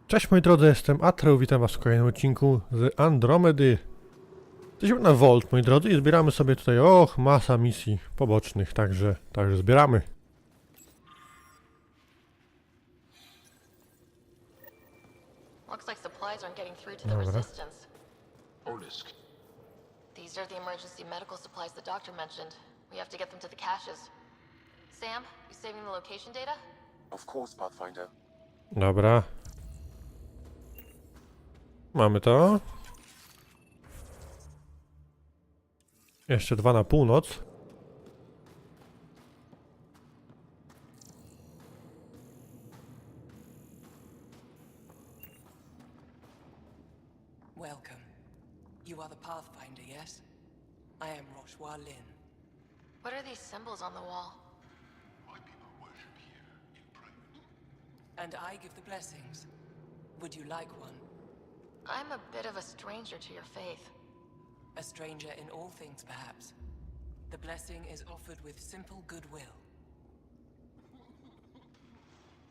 Cześć moi drodzy, jestem Atreu, witam was w kolejnym odcinku z Andromedy. Jesteśmy na Volt, moi drodzy, i zbieramy sobie tutaj, masa misji pobocznych, także zbieramy. Looks like supplies aren't getting through to the resistance. Olisk. These are the emergency medical supplies the doctor mentioned. We have to get them to the caches. Sam, you saving the location data? Of course, Pathfinder. Dobra. Mamy to. Jeszcze 2 na północ. Welcome. You are the Pathfinder, yes? I am Lin. What are these symbols on the wall? My people worship here in private. And I give the blessings. Would you like one? I'm a bit of a stranger to your faith. A stranger in all things, perhaps. The blessing is offered with simple goodwill.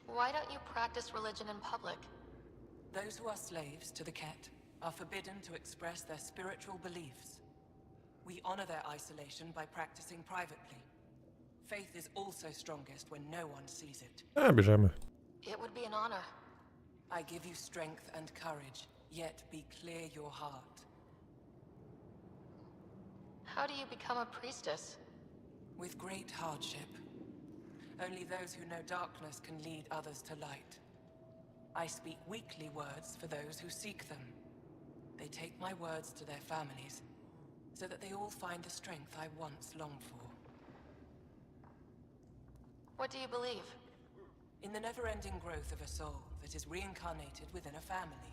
Why don't you practice religion in public? Those who are slaves to the Ket are forbidden to express their spiritual beliefs. We honor their isolation by practicing privately. Faith is also strongest when no one sees it. Bierzemy. It would be an honor. I give you strength and courage, yet be clear your heart. How do you become a priestess? With great hardship. Only those who know darkness can lead others to light. I speak weakly words for those who seek them. They take my words to their families, so that they all find the strength I once longed for. What do you believe? In the never-ending growth of a soul that is reincarnated within a family.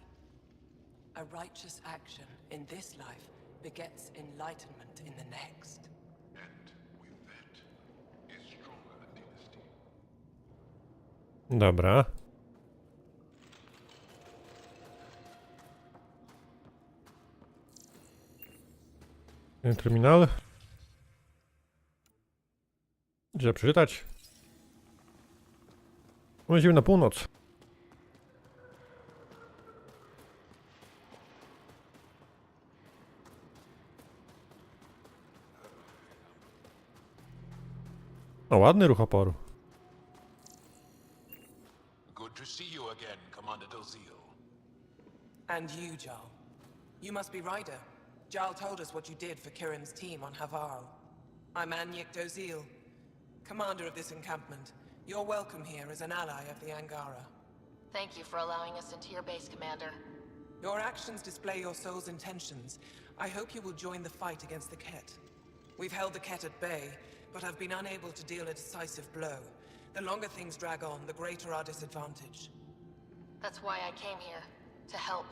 A righteous action in this life begets enlightenment in the next. And with that is stronger a dynasty. Dobra. Terminal. Gdzie przeczytać? Lecimy na północ. O, ładny ruch oporu. Good to see you again, Commander Dozil. And you, Jarl. You must be Ryder. Jarl told us what you did for Kirin's team on Havarl. I'm Anyek Dozil, commander of this encampment. You're welcome here as an ally of the Angara. Thank you for allowing us into your base, Commander. Your actions display your soul's intentions. I hope you will join the fight against the Ket. We've held the Ket at bay, but have been unable to deal a decisive blow. The longer things drag on, the greater our disadvantage. That's why I came here. To help.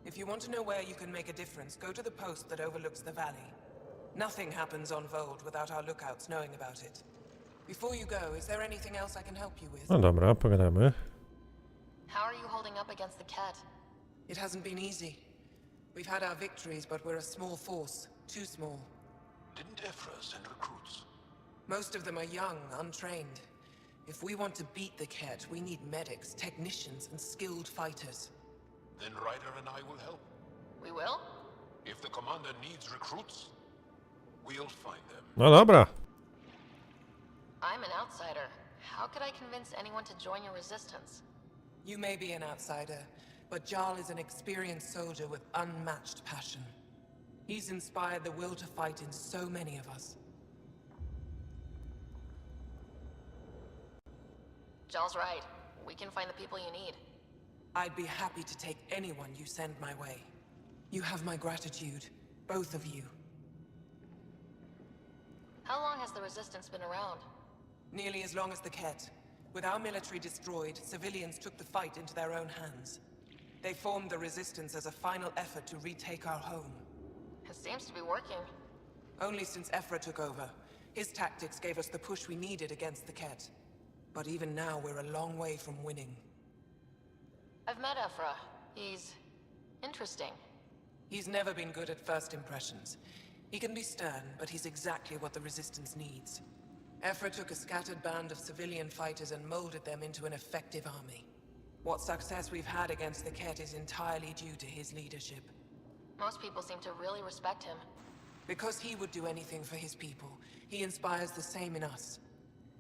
If you want to know where you can make a difference, go to the post that overlooks the valley. Nothing happens on Vold without our lookouts knowing about it. Before you go, is there anything else I can help you with? No dobra, pogadamy. How are you holding up against the Ket? It hasn't been easy. We've had our victories, but we're a small force. Too small. Didn't Ephra send recruits? Most of them are young, untrained. If we want to beat the Ket, we need medics, technicians, and skilled fighters. Then Ryder and I will help. We will? If the commander needs recruits, we'll find them. No dobra. I'm an outsider. How could I convince anyone to join your resistance? You may be an outsider, but Jarl is an experienced soldier with unmatched passion. He's inspired the will to fight in so many of us. Jarl's right. We can find the people you need. I'd be happy to take anyone you send my way. You have my gratitude, both of you. How long has the resistance been around? Nearly as long as the Ket. With our military destroyed, civilians took the fight into their own hands. They formed the resistance as a final effort to retake our home. It seems to be working. Only since Ephra took over. His tactics gave us the push we needed against the Ket. But even now, we're a long way from winning. I've met Ephra. He's interesting. He's never been good at first impressions. He can be stern, but he's exactly what the Resistance needs. Ephra took a scattered band of civilian fighters and molded them into an effective army. What success we've had against the Ket is entirely due to his leadership. Most people seem to really respect him. Because he would do anything for his people, he inspires the same in us.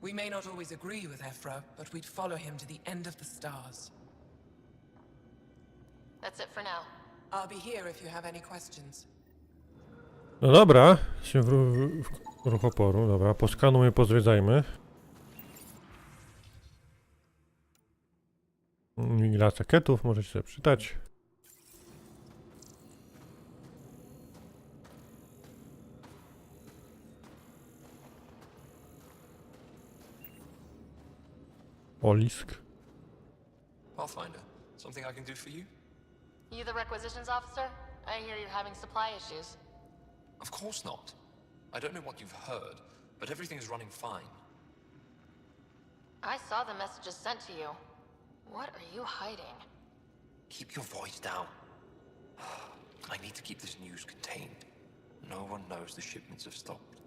We may not always agree with Atreu, but we'd follow him to the end of the stars. That's it for now. I'll be here if you have any questions. No dobra, się w ruch oporu, dobra, poskanujmy, pozwiedzajmy. Migracja ketów, możecie sobie przeczytać. Olisk. Pathfinder, something I can do for you? You the requisitions officer? I hear you're having supply issues. Of course not. I don't know what you've heard, but everything's running fine. I saw the messages sent to you. What are you hiding? Keep your voice down. I need to keep this news contained. No one knows the shipments have stopped.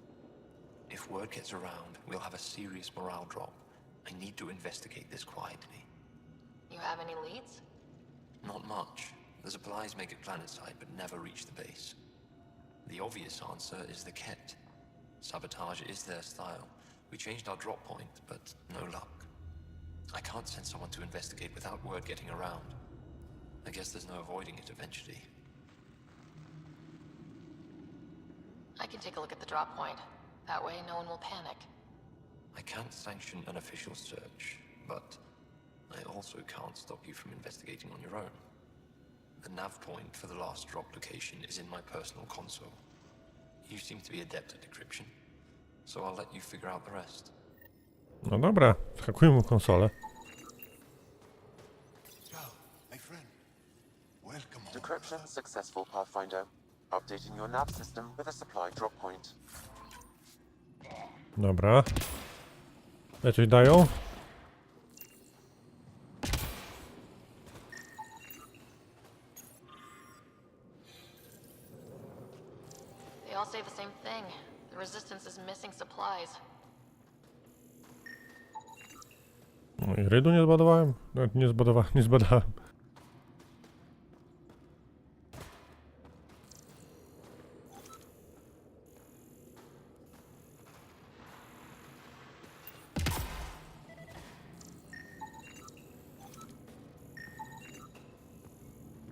If word gets around, we'll have a serious morale drop. I need to investigate this quietly. You have any leads? Not much. The supplies make it planetside, but never reach the base. The obvious answer is the Ket. Sabotage is their style. We changed our drop point, but no luck. I can't send someone to investigate without word getting around. I guess there's no avoiding it eventually. I can take a look at the drop point. That way, no one will panic. I can't sanction an official search, but I also can't stop you from investigating on your own. The nav point for the last drop location is in my personal console. You seem to be adept at decryption, so I'll let you figure out the rest. No dobra, skakujmy w konsolę. Hey friend. Welcome home. Decryption successful, Pathfinder. Updating your nav system with a supply drop point. Dobra. Coś dają? They all say the same thing. The Resistance is missing supplies. No i rydu nie zbadowałem? Nawet nie zbadałem.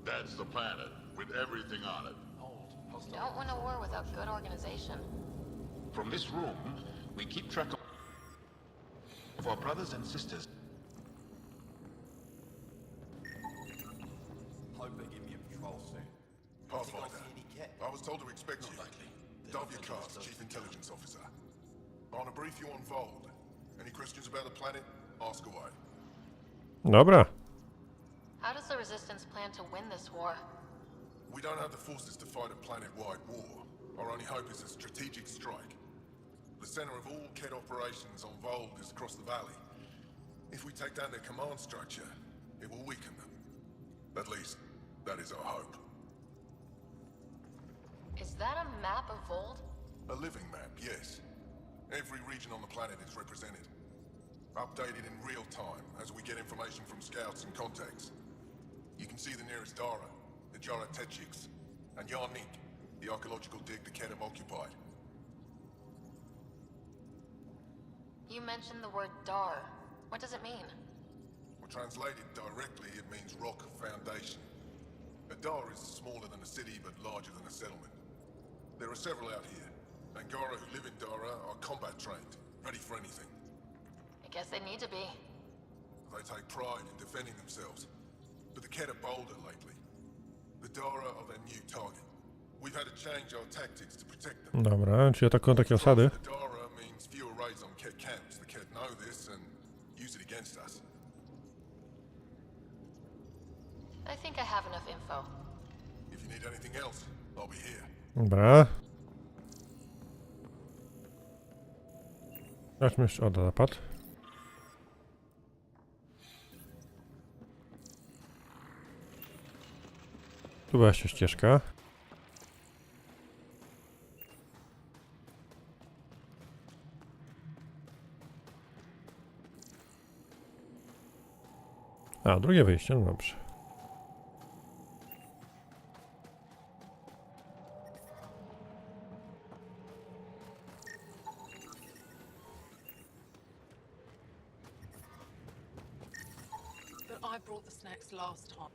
That's the planet, with everything on it. Don't win a war without good organization. From this room, we keep track of our brothers and sisters. Hope they give me a patrol soon. Pathfinder, I was told to expect you. Dove your cards, Chief Intelligence Officer. I want to brief you on Vold. Any questions about the planet? Ask away. Dobra. How does the Resistance plan to win this war? We don't have the forces to fight a planet-wide war. Our only hope is a strategic strike. The center of all Ket operations on Vold is across the valley. If we take down their command structure, it will weaken them. At least, that is our hope. Is that a map of Vold? A living map, yes. Every region on the planet is represented. Updated in real time as we get information from scouts and contacts. You can see the nearest Dara, the Jara Tetchiks, and Yarnik, the archaeological dig the Ket have occupied. You mentioned the word Dar. What does it mean? Well, translated directly, it means rock foundation. A Dar is smaller than a city, but larger than a settlement. There are several out here. Angara who live in Dara are combat trained, ready for anything. I guess they need to be. They take pride in defending themselves. But the Ket are bolder lately. The Dara are their new target. We've had to change our tactics to protect them. Dobra, czyli atakują takie osady. The Dara means fewer raids on Ket camps. The Ket know this and use it against us. I think I have enough info. If you need anything else, I'll be here. Dobra. Zobaczmy jeszcze, o, zapad. Tu była jeszcze ścieżka. A, drugie wyjście, no dobrze. But I brought the snacks last time.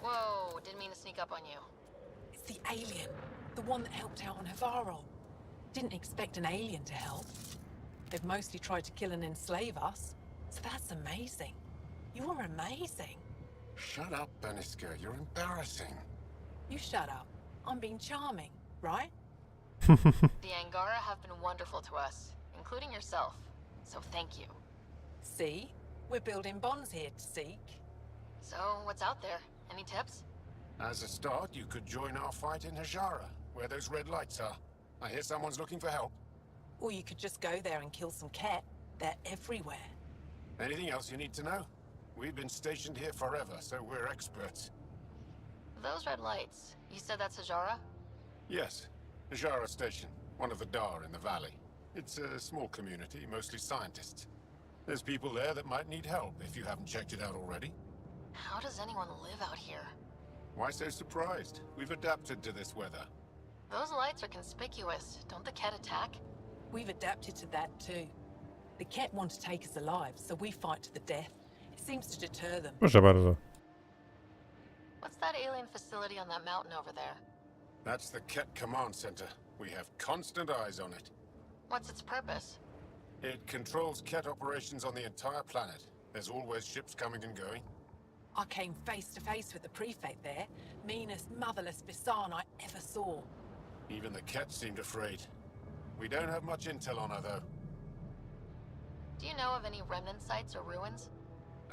Whoa, didn't mean to sneak up on you. It's the alien. The one that helped out on Havarl. Didn't expect an alien to help. They've mostly tried to kill and enslave us. So that's amazing. You are amazing. Shut up, Beniska. You're embarrassing. You shut up. I'm being charming, right? The Angara have been wonderful to us, including yourself. So thank you. See? We're building bonds here to seek. So, what's out there? Any tips? As a start, you could join our fight in Hajara, where those red lights are. I hear someone's looking for help. Or you could just go there and kill some cat. They're everywhere. Anything else you need to know? We've been stationed here forever, so we're experts. Those red lights, you said that's Hajara? Yes, Hajara Station, one of the Dar in the valley. It's a small community, mostly scientists. There's people there that might need help, if you haven't checked it out already. How does anyone live out here? Why so surprised? We've adapted to this weather. Those lights are conspicuous. Don't the Ket attack? We've adapted to that too. The cat want to take us alive, so we fight to the death. It seems to deter them. Proszę bardzo. What's that alien facility on that mountain over there? That's the Ket Command Center. We have constant eyes on it. What's its purpose? It controls Ket operations on the entire planet. There's always ships coming and going. I came face to face with the prefect there. Meanest, motherless Bisan I ever saw. Even the Ket seemed afraid. We don't have much intel on her, though. Do you know of any remnant sites or ruins?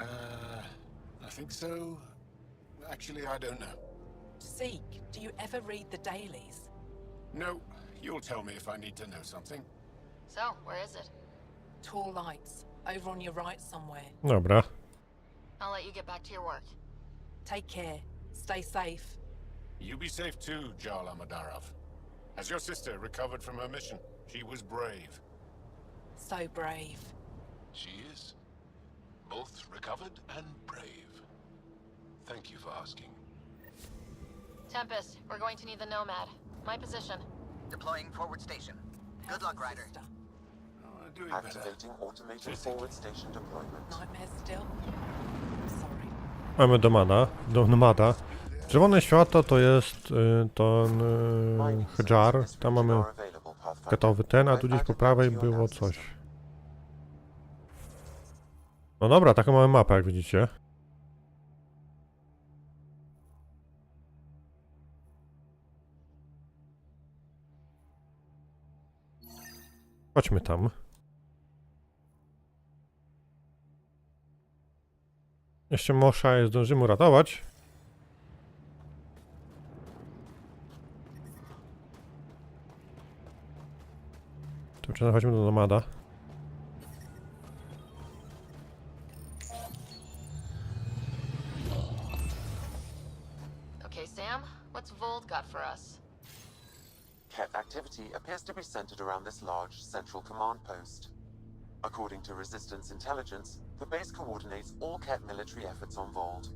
I think so. Actually, I don't know. Seek, do you ever read the dailies? No, you'll tell me if I need to know something. So, where is it? Tall lights, over on your right somewhere. Dobra. I'll let you get back to your work. Take care. Stay safe. You be safe too, Jarl Amadarov. Has your sister recovered from her mission? She was brave. So brave. She is. Both recovered and brave. Thank you for asking. Tempest, we're going to need the Nomad. My position. Deploying forward station. Good luck, Ryder. Doing better. Activating automated forward station deployment. Nightmares still? Sorry. Mamy Nomada. Czerwone światło to jest ten Hajar. Tam mamy gotowy ten, a tu gdzieś po prawej było coś. No dobra, taką mamy mapę, jak widzicie. Chodźmy tam. Jeszcze Mosza je zdążymy uratować. To chodźmy do Nomada. Okay, Sam, what's Vold got for us? Ket activity appears to be centered around this large central command post. According to Resistance intelligence, the base coordinates all Ket military efforts on Vold.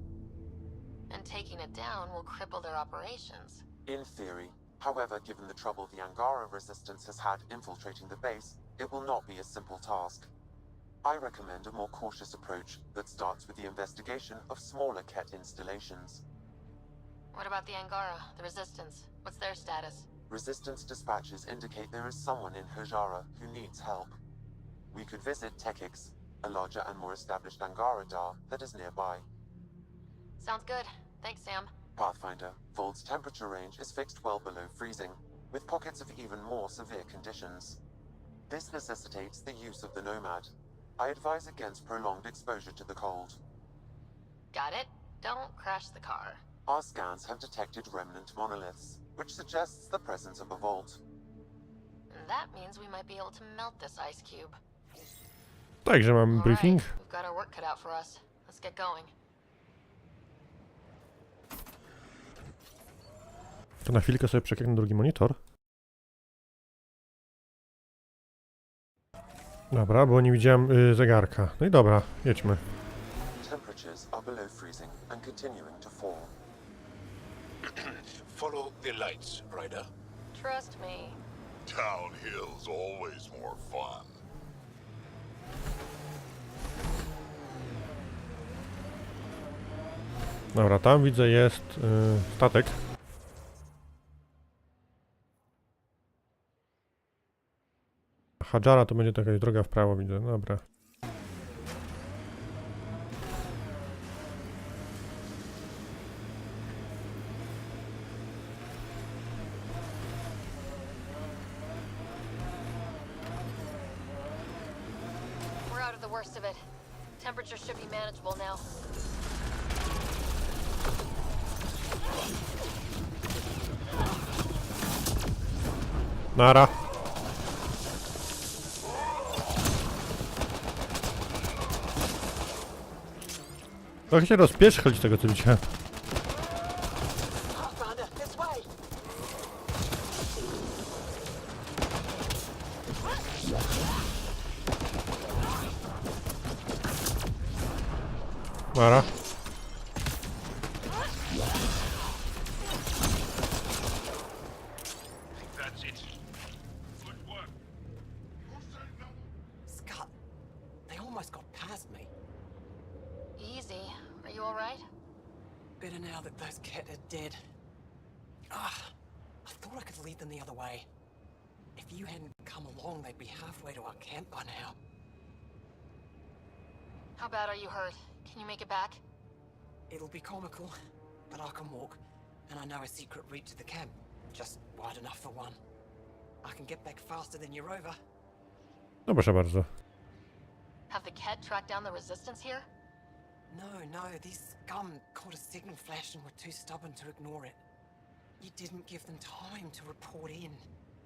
And taking it down will cripple their operations. In theory. However, given the trouble the Angara resistance has had infiltrating the base, it will not be a simple task. I recommend a more cautious approach that starts with the investigation of smaller Ket installations. What about the Angara, the Resistance? What's their status? Resistance dispatches indicate there is someone in Hajara who needs help. We could visit Tekix, a larger and more established Angara Dar that is nearby. Sounds good. Thanks, Sam. Pathfinder, Vold's temperature range is fixed well below freezing, with pockets of even more severe conditions. This necessitates the use of the Nomad. I advise against prolonged exposure to the cold. Got it. Don't crash the car. Our scans have detected remnant monoliths, which suggests the presence of a vault. And that means we might be able to melt this ice cube. Także mamy briefing. Right, we've got our work cut out for us. Let's get going. To na chwilkę sobie przekliknę drugi monitor. Dobra, bo nie widziałem zegarka. No i dobra, jedźmy. Temperature below freezing and continuing to fall. Follow the lights, Ryder. Trust me. Downhill's always more fun. Dobra, tam widzę jest statek. Hadżara to będzie jakaś droga w prawo, widzę. Dobra. We're out of the worst of it. Temperature should be manageable now. Nara. Trochę się rozpieszchać z tego co widziałem. Nara. That's it. Good work. Scott, they almost got past me. Easy. Are you alright? Better now that those Ket are dead. Ah, I thought I could lead them the other way. If you hadn't come along, they'd be halfway to our camp by now. How bad are you hurt? Can you make it back? It'll be comical, but I can walk, and I know a secret route to the camp. Just wide enough for one. I can get back faster than your rover. No proszę bardzo. Have the Ket tracked down the resistance here? No, these scum caught a signal flash and were too stubborn to ignore it. You didn't give them time to report in.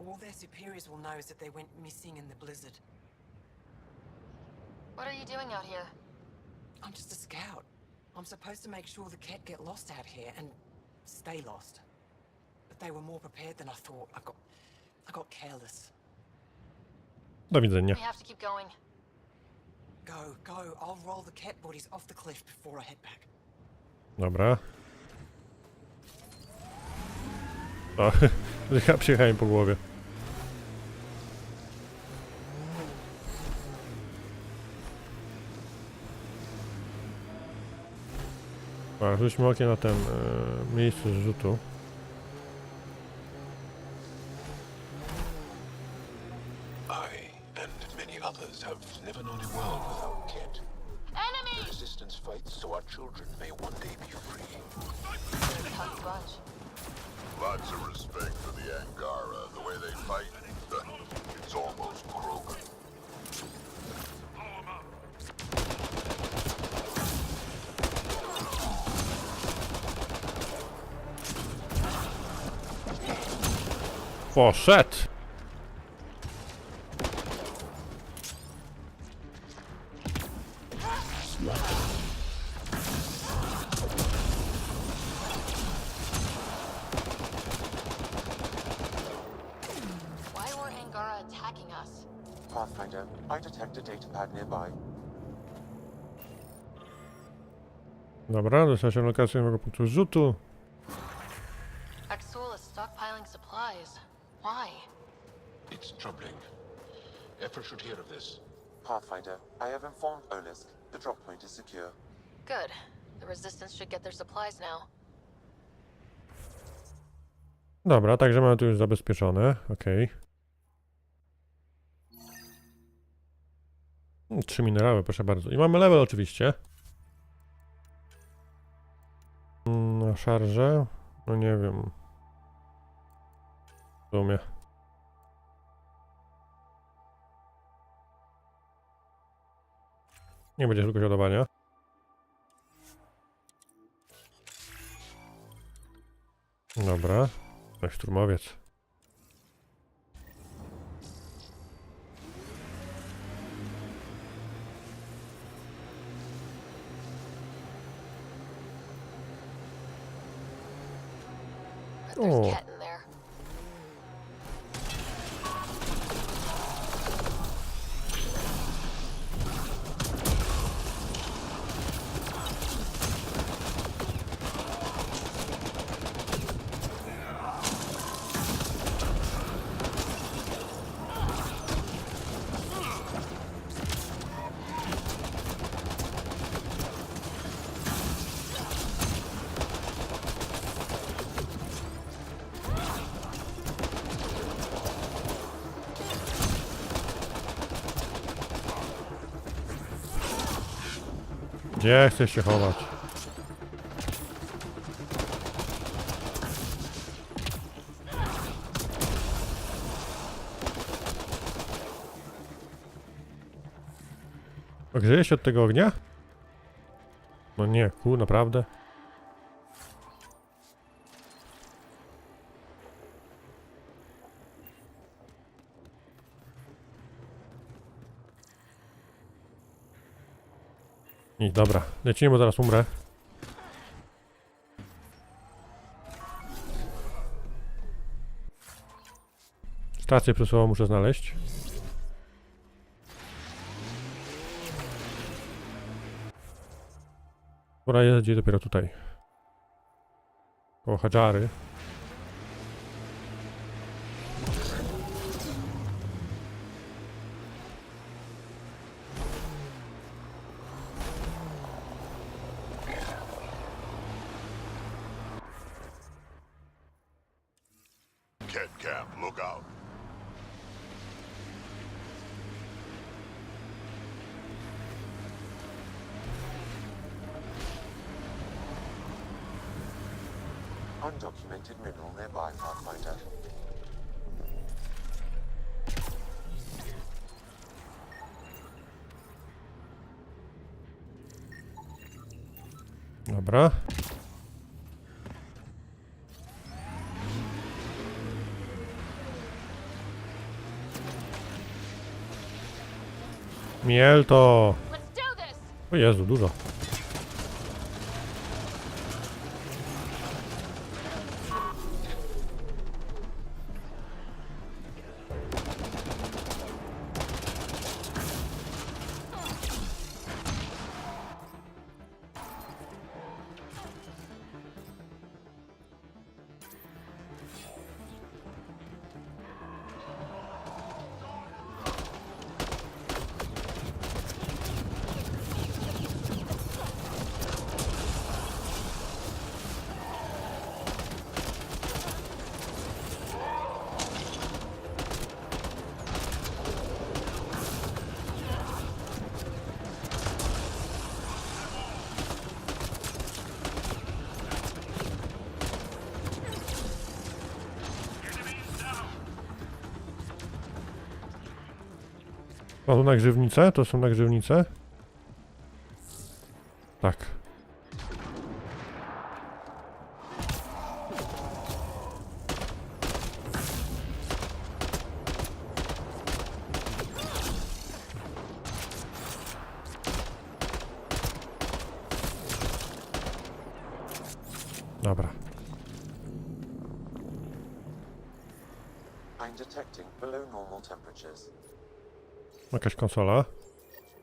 All their superiors will know is that they went missing in the blizzard. What are you doing out here? I'm just a scout. I'm supposed to make sure the Ket get lost out here and stay lost. But they were more prepared than I thought. I got careless. Do widzenia. We have to keep going. Go. I'll roll the Ket bodies off the cliff before I head back. Dobra. O, ja przyjechałem po głowie. Dobra, rzućmy okiem na ten miejsce zrzutu. I and many others have never known a world without Ket. Enemy! Resistance fights so our children may one day be free. They're a tough bunch. Lots of respect for the Angara, the way they fight. It's almost Krogan. Poszedł! Why were Angara attacking us? Pathfinder, I detect a datapad nearby. Dobra, dostaliśmy lokację nowego punktu zrzutu. Axul is stockpiling supplies. Why? It's troubling. Effort should hear of this. Pathfinder, I have informed Olisk. The drop point is secure. Good. The Resistance should get their supplies now. Dobra, także mamy tu już zabezpieczone. Okej. 3 minerały, proszę bardzo. I mamy level oczywiście. Na szarże? No nie wiem. W sumie. Nie będzie szybkość ładowania. Dobra. No szturmowiec. But there's Oh. Ket in there. Gdzie chcesz się chować? Grzeje się od tego ognia? No nie, naprawdę. I dobra, lecimy, bo zaraz umrę. Stację przesyłową muszę znaleźć. Która jest gdzie dopiero tutaj. Koło Hadżary. Cat camp, look out. Undocumented mineral nearby, Pathfinder. Dobra. Miel to. Let's do this! O Jezu, dużo. A tu nagrzewnice? To są nagrzewnice? Tak. Dobra. I'm detecting below normal temperatures. Jakaś konsola.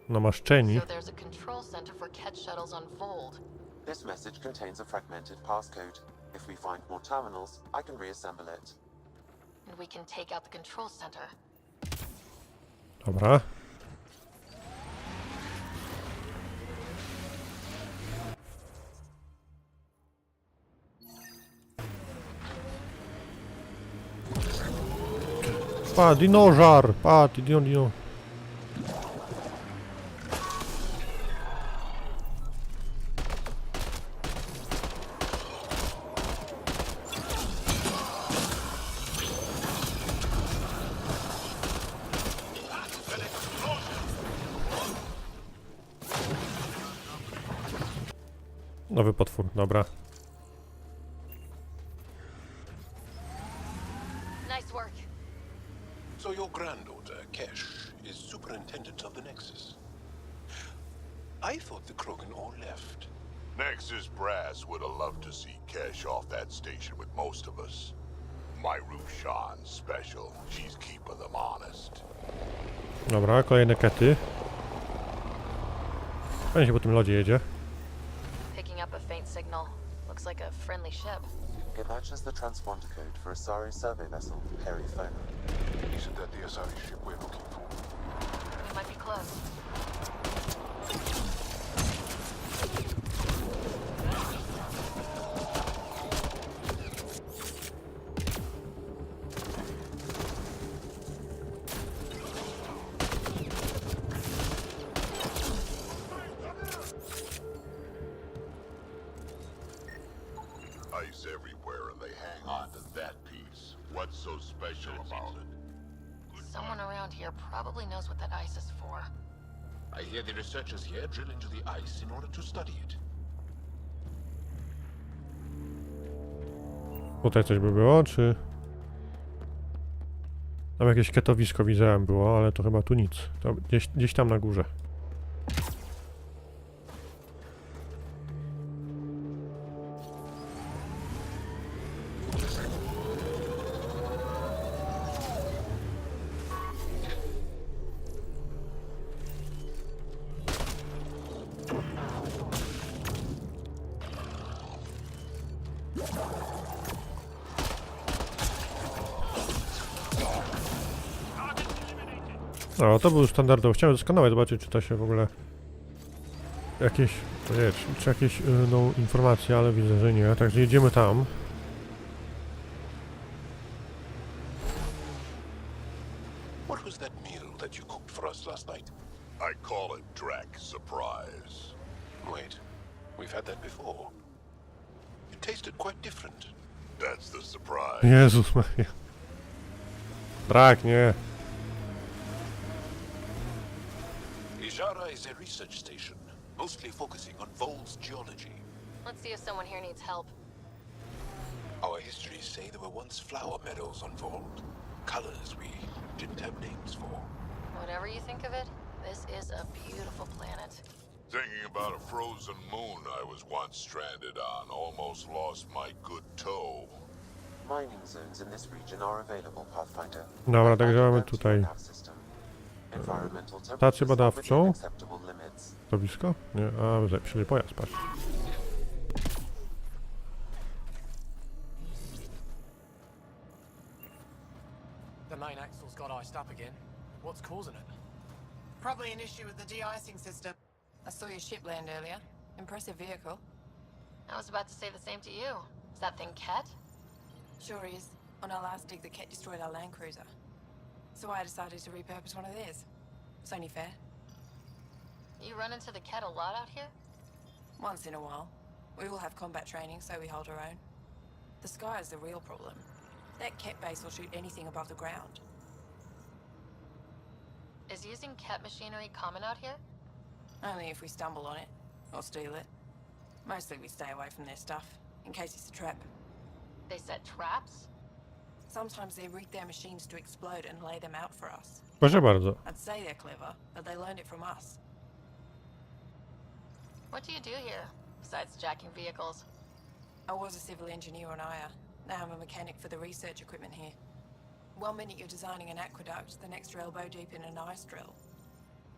Namaszczeni. So there's a control center for Ket shuttles on Vold. This message contains a fragmented passcode. If we find more terminals, I can reassemble it. And we can take out the control center. Dobra. Pa, dinożar! Pa, dino. Nowy potwór, dobra. Nice work. So your granddaughter, Kesh, is superintendent of the Nexus. I thought the Krogan all left. Nexus brass would have loved to see Kesh off that station with most of us. My Rushan's special. She's keeping them honest. Dobra, kolejne kety. Fajnie się po tym lodzie jedzie. Picking up a faint signal. Looks like a friendly ship. It matches the transponder code for a Asari survey vessel, Perry Foner. Isn't that the Asari ship we're looking for? We might be close. Ice everywhere and they hang on to that piece. What's so special about it? Someone around here probably knows what that ice is for. I hear the researchers here drill into the ice in order to study it. Tutaj coś by było, czy... Tam jakieś ketowisko widziałem było, ale to chyba tu nic. To gdzieś tam na górze. No, to był standardowo. Chciałem doskonale zobaczyć, czy to się w ogóle... Jakieś... Nie, czy jakieś no, informacje, ale widzę, że nie. Także jedziemy tam. What was that meal that you cooked for us last night? I call it Drac Surprise. Wait, we've had that before. It tasted quite different. That's the surprise. Jezus Maria. Brak, nie. Ijara is a research station, mostly focusing on Vol's geology. Let's see if someone here needs help. Our histories say there were once flower meadows on Vol. Colors we didn't have names for. Whatever you think of it, this is a beautiful planet. Thinking about a frozen moon I was once stranded on, almost lost my good toe. Mining zones in this region are available, Pathfinder. Dobra, także mamy tutaj stację badawczą. To blisko? Nie, a zepsuli pojazd, patrz. The main axle's got iced up again. What's causing it? Probably an issue with the de-icing system. I saw your ship land earlier. Impressive vehicle. I was about to say the same to you. Is that thing Ket? Sure is. On our last dig, the Ket destroyed our land cruiser. So I decided to repurpose one of theirs. It's only fair. You run into the Ket a lot out here? Once in a while. We all have combat training, so we hold our own. The sky is the real problem. That Ket base will shoot anything above the ground. Is using Ket machinery common out here? Only if we stumble on it, or steal it. Mostly we stay away from their stuff, in case it's a trap. They set traps? Sometimes they rig their machines to explode and lay them out for us. Proszę bardzo. I'd say they're clever, but they learned it from us. What do you do here, besides jacking vehicles? I was a civil engineer on Aya. Now I'm a mechanic for the research equipment here. 1 minute you're designing an aqueduct, the next you're elbow deep in an ice drill.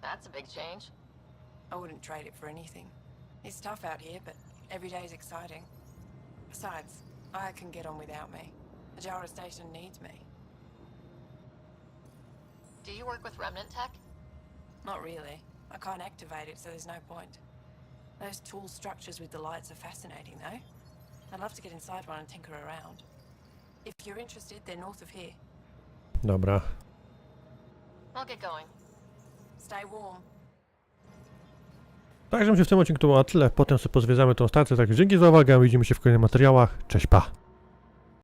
That's a big change. I wouldn't trade it for anything. It's tough out here, but every day's exciting. Besides, Aya can get on without me. The Jara station needs me. Do you work with Remnant tech? Not really. I can't activate it, so there's no point. Those tool structures with the lights are fascinating, though. I'd love to get inside one and tinker around. If you're interested, they're north of here. Dobra. I'll get going. Stay warm. Także myślę, że w tym odcinku to było na tyle. Potem sobie pozwiedzamy tą stację. Także dzięki za uwagę. Widzimy się w kolejnych materiałach. Cześć, pa!